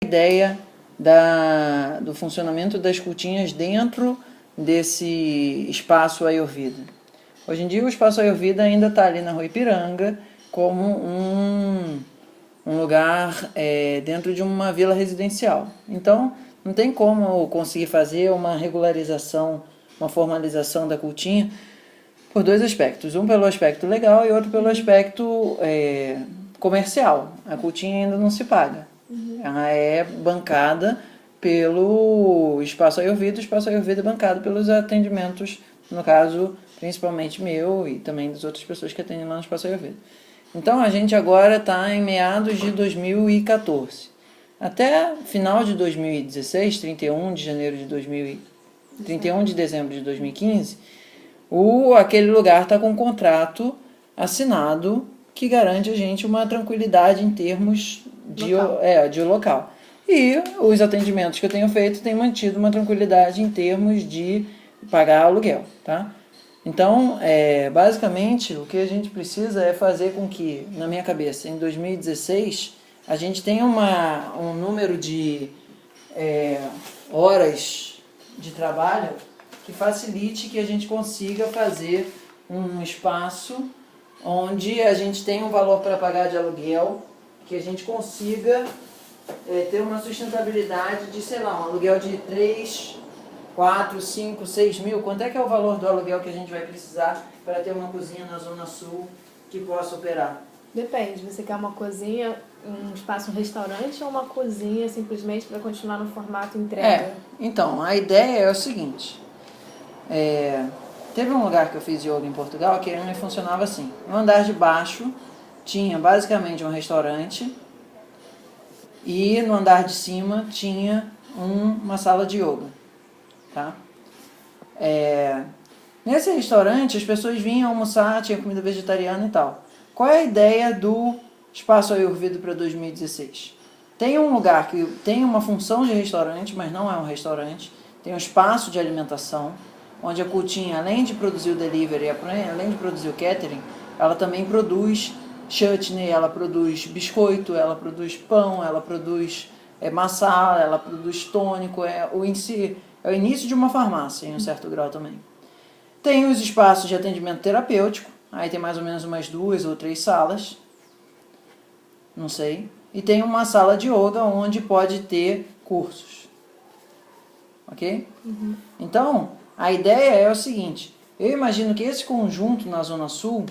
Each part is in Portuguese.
ideia do funcionamento das cultinhas dentro desse espaço Ayurveda. Hoje em dia o espaço Ayurveda ainda está ali na Rua Ipiranga como um lugar dentro de uma vila residencial. Então não tem como conseguir fazer uma regularização, uma formalização da cultinha por dois aspectos. Um pelo aspecto legal e outro pelo aspecto comercial. A cultinha ainda não se paga. Ela é bancada pelo Espaço Ayurveda, o Espaço Ayurveda é bancado pelos atendimentos, no caso, principalmente meu e também das outras pessoas que atendem lá no Espaço Ayurveda. Então, a gente agora está em meados de 2014. Até final de 2016, 31 de dezembro de 2015, aquele lugar está com um contrato assinado que garante a gente uma tranquilidade em termos de local. E os atendimentos que eu tenho feito têm mantido uma tranquilidade em termos de pagar aluguel, tá? Então, basicamente, o que a gente precisa é fazer com que, na minha cabeça, em 2016, a gente tenha um número de horas de trabalho que facilite que a gente consiga fazer um espaço onde a gente tem um valor para pagar de aluguel, que a gente consiga ter uma sustentabilidade de, sei lá, um aluguel de 3, 4, 5, 6 mil. Quanto é que é o valor do aluguel que a gente vai precisar para ter uma cozinha na Zona Sul que possa operar? Depende, você quer uma cozinha, um espaço, um restaurante ou uma cozinha simplesmente para continuar no formato entrega? Então, a ideia é o seguinte, teve um lugar que eu fiz yoga em Portugal que ele funcionava assim. No andar de baixo tinha basicamente um restaurante e no andar de cima tinha uma sala de yoga. Tá? Nesse restaurante as pessoas vinham almoçar, tinha comida vegetariana e tal. Qual é a ideia do Espaço Ayurveda para 2016? Tem um lugar que tem uma função de restaurante, mas não é um restaurante. Tem um espaço de alimentação, onde a cultinha, além de produzir o delivery, além de produzir o catering, ela também produz chutney, ela produz biscoito, ela produz pão, ela produz masala, ela produz tônico, é o início de uma farmácia, em um certo grau também. Tem os espaços de atendimento terapêutico, aí tem mais ou menos umas 2 ou 3 salas, não sei. E tem uma sala de yoga onde pode ter cursos. Ok? Então, a ideia é o seguinte, eu imagino que esse conjunto na Zona Sul,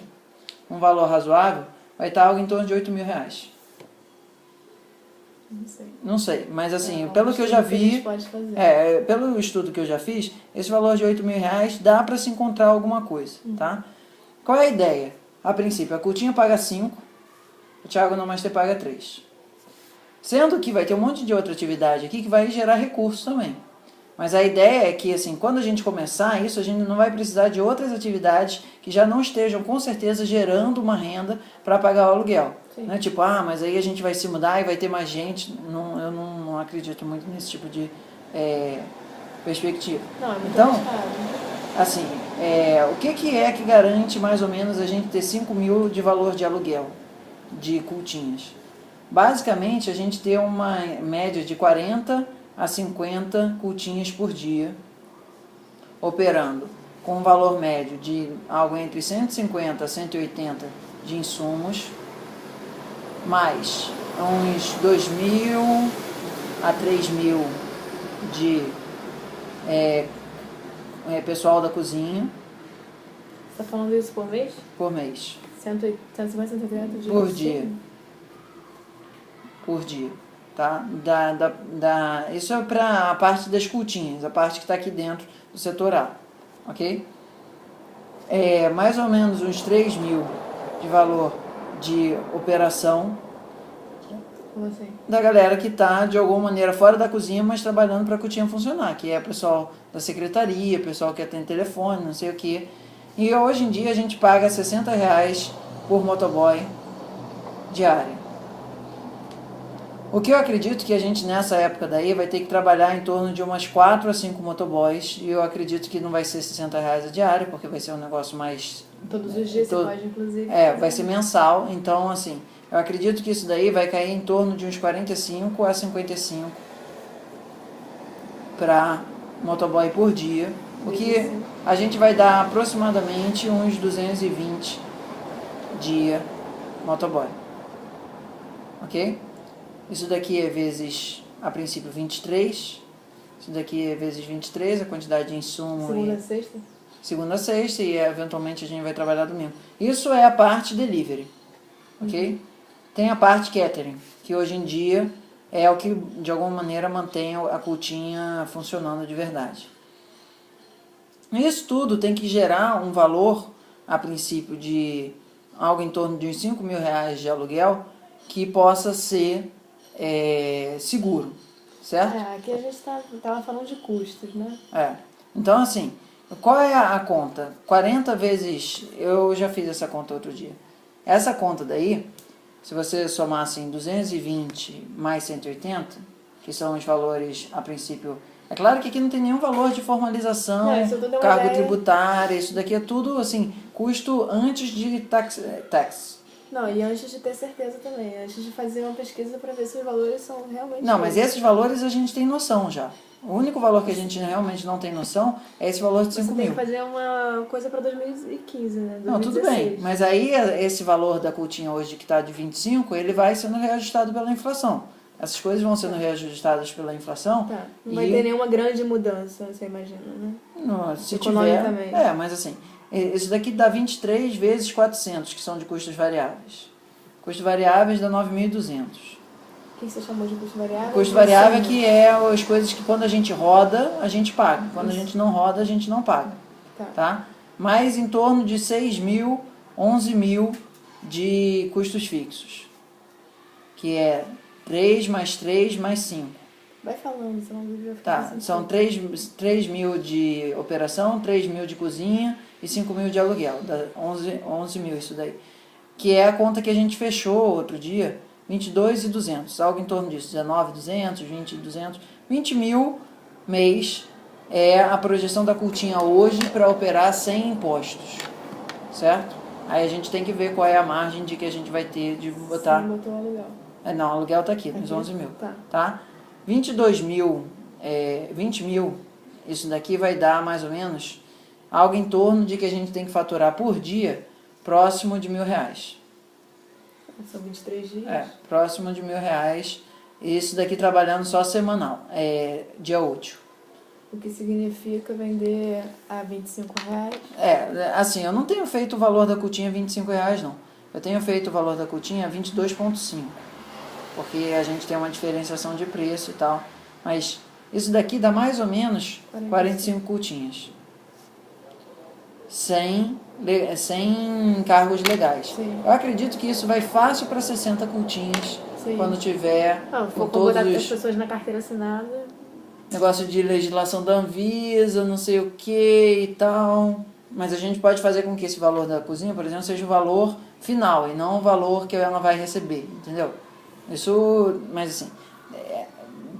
um valor razoável, vai estar algo em torno de R$8.000. Não sei, mas assim, pelo que eu já vi, pelo estudo que eu já fiz, esse valor de R$8.000 dá para se encontrar alguma coisa, tá? Qual é a ideia? A princípio, a cultinha paga 5, o Thiago Namaste paga 3. Sendo que vai ter um monte de outra atividade aqui que vai gerar recursos também. Mas a ideia é que, assim, quando a gente começar isso, a gente não vai precisar de outras atividades que já não estejam, com certeza, gerando uma renda para pagar o aluguel. Né? Tipo, mas aí a gente vai se mudar e vai ter mais gente. Eu não acredito muito nesse tipo de perspectiva. Não, é muito então, arriscado. assim, o que é que garante mais ou menos a gente ter 5 mil de valor de aluguel de cultinhas? Basicamente, a gente ter uma média de 40 a 50 cultinhas por dia, operando com um valor médio de algo entre 150 a 180 de insumos, mais uns 2.000 a 3.000 de pessoal da cozinha. Você está falando isso por mês? Por mês. 150, 180 dias? Por dia. Por dia. Tá? Isso é para a parte das cultinhas, a parte que está aqui dentro do setor A. Ok? Mais ou menos uns 3.000 de valor de operação da galera que está, de alguma maneira, fora da cozinha, mas trabalhando para a cultinha funcionar, que é o pessoal da secretaria, pessoal que atende telefone, não sei o quê. E hoje em dia a gente paga R$60 por motoboy diária. O que eu acredito que a gente nessa época daí vai ter que trabalhar em torno de umas 4 a 5 motoboys, e eu acredito que não vai ser R$60 a diária, porque vai ser um negócio mais... Todos os dias você pode, inclusive. Vai ser mensal, então assim, Eu acredito que isso daí vai cair em torno de uns 45 a 55 para motoboy por dia, o que a gente vai dar aproximadamente uns 220 dia motoboy, ok? Isso daqui é vezes, a princípio, 23. Isso daqui é vezes 23, a quantidade de insumo. Segunda a sexta? Segunda a sexta e eventualmente a gente vai trabalhar domingo. Isso é a parte delivery, ok? Tem a parte catering, que hoje em dia é o que de alguma maneira mantém a cultinha funcionando de verdade. Isso tudo tem que gerar um valor, a princípio, de algo em torno de uns 5 mil reais de aluguel que possa ser seguro, certo? Aqui a gente tava falando de custos, né? Então, assim, qual é a conta? 40 vezes... Eu já fiz essa conta outro dia. Essa conta daí, se você somar assim 220 mais 180, que são os valores, a princípio... É claro que aqui não tem nenhum valor de formalização, cargo tributário, isso daqui é tudo, assim, custo antes de tax. Não, e antes de ter certeza também, antes de fazer uma pesquisa para ver se os valores são realmente... Não, mas esses valores a gente tem noção já. O único valor que a gente realmente não tem noção é esse valor de 5 mil. Você tem que fazer uma coisa para 2015, né? 2016. Não, tudo bem, mas aí esse valor da cultinha hoje que está de 25, ele vai sendo reajustado pela inflação. Essas coisas vão sendo reajustadas pela inflação. Tá. Não vai ter nenhuma grande mudança, você imagina, né? Não, se tiver, mas assim, isso daqui dá 23 vezes 400, que são de custos variáveis. Custos variáveis dá 9.200. O que você chamou de custo variável? Custo variável é que é as coisas que quando a gente roda, a gente paga. Quando a gente não roda, a gente não paga. Tá? Mas em torno de 6 mil, 11 mil de custos fixos. Que é 3 mais 3 mais 5. Vai falando, senão o vídeo vai ficar Tá, são 3 mil de operação, 3 mil de cozinha e 5 mil de aluguel. Dá 11 mil isso daí. Que é a conta que a gente fechou outro dia, 22.200, algo em torno disso, 19.200, 20.200, 20 mil mês é a projeção da cultinha hoje para operar sem impostos, certo? Aí a gente tem que ver qual é a margem de que a gente vai ter de botar... Sim, botou o aluguel. Não, o aluguel está aqui, nos 11 mil, tá? 22 mil, 20 mil, isso daqui vai dar mais ou menos algo em torno de que a gente tem que faturar por dia próximo de R$1.000. São 23 dias? Próximo de R$1.000. Isso daqui trabalhando só semanal, dia útil. O que significa vender a R$25? Assim, eu não tenho feito o valor da cultinha R$25, não. Eu tenho feito o valor da cultinha 22,5. Porque a gente tem uma diferenciação de preço e tal. Mas isso daqui dá mais ou menos 45 cultinhas. Sem encargos legais. Sim. Eu acredito que isso vai fácil para 60 cultinhas. Sim. Quando tiver com todos as pessoas na carteira assinada. Negócio de legislação da Anvisa, não sei o que e tal. Mas a gente pode fazer com que esse valor da cozinha, por exemplo, seja o valor final e não o valor que ela vai receber, entendeu? Isso, mas assim,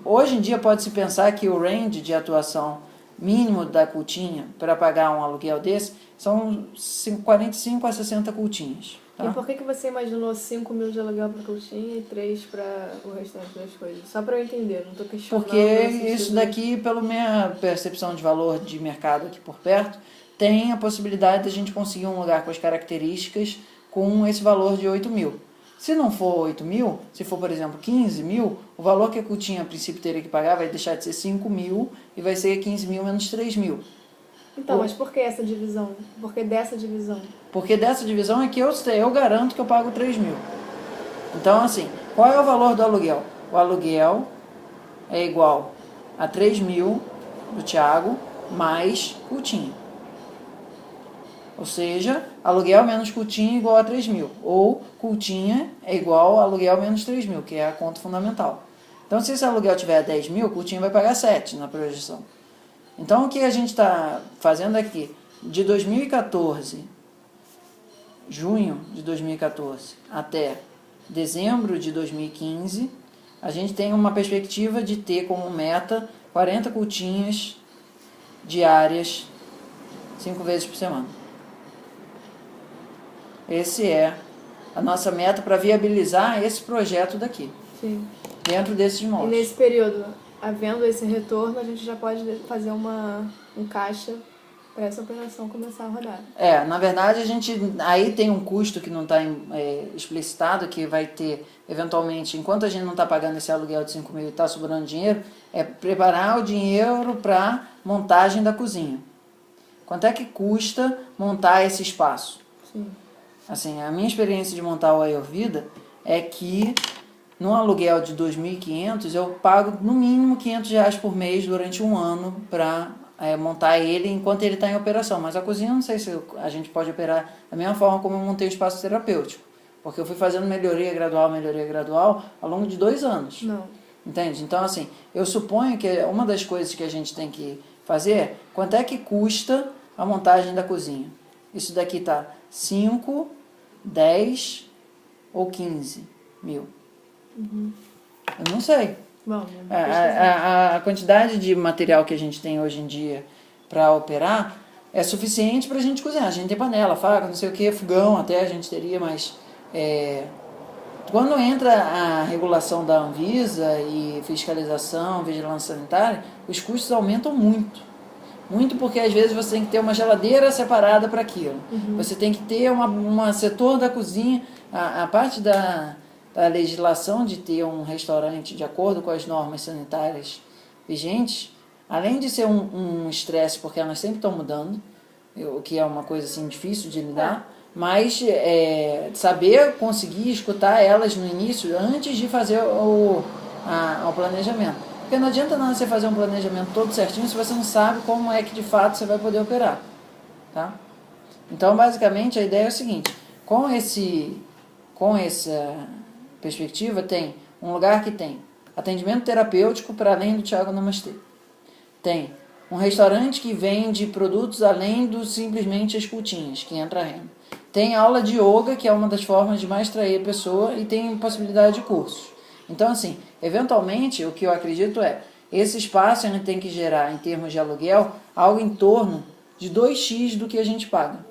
hoje em dia pode-se pensar que o range de atuação mínimo da cultinha para pagar um aluguel desse são 45 a 60 cultinhas. Tá? E por que você imaginou 5 mil de aluguel para cultinha e 3 para o restante das coisas? Só para eu entender, não estou questionando. Porque isso daqui, pela minha percepção de valor de mercado aqui por perto, tem a possibilidade de a gente conseguir um lugar com as características com esse valor de 8 mil. Se não for 8 mil, se for, por exemplo, 15 mil, o valor que a cultinha a princípio teria que pagar vai deixar de ser 5 mil e vai ser 15 mil menos 3 mil. Então, mas por que essa divisão? Por que dessa divisão? Porque dessa divisão é que eu garanto que eu pago 3 mil. Então, assim, qual é o valor do aluguel? O aluguel é igual a 3 mil do Thiago mais cultinha. Ou seja, aluguel menos cultinha igual a 3 mil. Ou cultinha é igual a aluguel menos 3 mil, que é a conta fundamental. Então, se esse aluguel tiver 10 mil, cultinha vai pagar 7 na projeção. Então, o que a gente está fazendo aqui, de 2014, junho de 2014, até dezembro de 2015, a gente tem uma perspectiva de ter como meta 40 cultinhas diárias, 5 vezes por semana. Esse é a nossa meta para viabilizar esse projeto daqui, Sim. dentro desses E moldes. nesse período, havendo esse retorno, a gente já pode fazer um caixa para essa operação começar a rodar. Na verdade, a gente aí tem um custo que não está explicitado, que vai ter, eventualmente, enquanto a gente não está pagando esse aluguel de 5 mil e está sobrando dinheiro, é preparar o dinheiro para montagem da cozinha. Quanto é que custa montar esse espaço? Sim. Assim, a minha experiência de montar o Ayurveda é que num aluguel de 2.500 eu pago no mínimo R$500 por mês durante um ano para montar ele enquanto ele está em operação. Mas a cozinha não sei se a gente pode operar da mesma forma como eu montei o espaço terapêutico. Porque eu fui fazendo melhoria gradual ao longo de 2 anos. Não. Entende? Então, assim, eu suponho que uma das coisas que a gente tem que fazer é quanto é que custa a montagem da cozinha. Isso daqui tá 5, 10 ou 15 mil. Eu não sei. Bom, A quantidade de material que a gente tem hoje em dia para operar é suficiente para a gente cozinhar. A gente tem panela, faca, não sei o que, fogão até a gente teria, mas quando entra a regulação da Anvisa e fiscalização, vigilância sanitária, os custos aumentam muito. Muito porque às vezes você tem que ter uma geladeira separada para aquilo. Você tem que ter uma setor da cozinha, a parte da legislação de ter um restaurante de acordo com as normas sanitárias vigentes, além de ser um estresse, porque elas sempre estão mudando, o que é uma coisa assim difícil de lidar, mas saber conseguir escutar elas no início antes de fazer o planejamento. Porque não adianta nada você fazer um planejamento todo certinho se você não sabe como é que de fato você vai poder operar. Tá? Então, basicamente, a ideia é o seguinte, com essa perspectiva, tem um lugar que tem atendimento terapêutico para além do Thiago Namastê. Tem um restaurante que vende produtos além do simplesmente as cultinhas, que entra renda. Tem aula de yoga, que é uma das formas de mais atrair a pessoa, e tem possibilidade de cursos. Então, assim, eventualmente, o que eu acredito é, esse espaço a gente tem que gerar, em termos de aluguel, algo em torno de 2x do que a gente paga.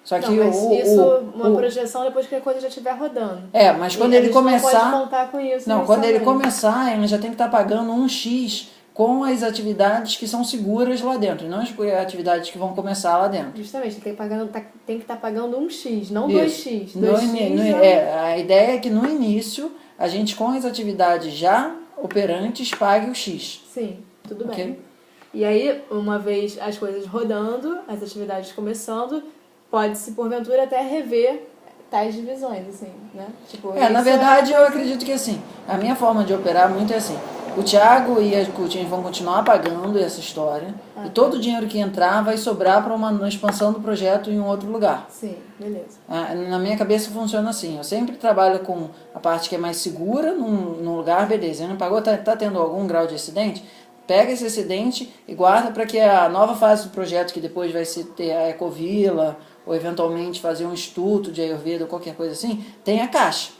Só que não, mas uma projeção depois que a coisa já estiver rodando. Mas quando ele começar... Não pode contar com isso. Não, quando ele começar, ele já tem que estar pagando 1x com as atividades que são seguras lá dentro, não as atividades que vão começar lá dentro. Justamente, tem que estar pagando 1x, não 2x. 2x a ideia é que no início, a gente com as atividades já operantes pague o X. Sim, tudo okay? bem. E aí, uma vez as coisas rodando, as atividades começando, pode-se, porventura, até rever tais divisões, assim, né? Tipo, na verdade, eu acredito que, assim, a minha forma de operar muito é assim, o Thiago e as Coutinhas vão continuar pagando essa história, e todo o dinheiro que entrar vai sobrar para uma expansão do projeto em um outro lugar. Sim, beleza. Na minha cabeça funciona assim, eu sempre trabalho com a parte que é mais segura num lugar, beleza, ele não pagou, tá tendo algum grau de acidente, pega esse acidente e guarda para que a nova fase do projeto, que depois vai ter a Ecovila, ou eventualmente fazer um estudo de Ayurveda ou qualquer coisa assim, tenha caixa.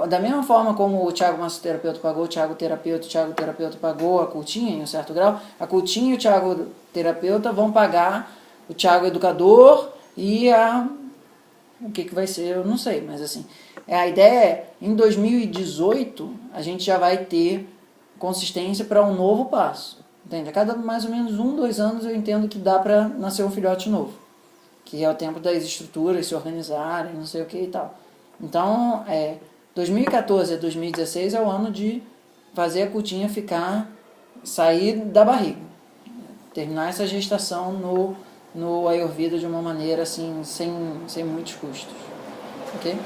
Da mesma forma como o Thiago Massoterapeuta pagou, o Thiago Terapeuta pagou a Coutinha em um certo grau, a Coutinha e o Thiago Terapeuta vão pagar o Thiago Educador e o que vai ser, eu não sei, mas assim, a ideia é, em 2018, a gente já vai ter consistência para um novo passo. Entende? A cada mais ou menos 2 anos eu entendo que dá para nascer um filhote novo, que é o tempo das estruturas se organizarem, não sei o que e tal. Então, 2014 a 2016 é o ano de fazer a Coutinha sair da barriga, terminar essa gestação no Ayurveda de uma maneira assim, sem muitos custos. Ok?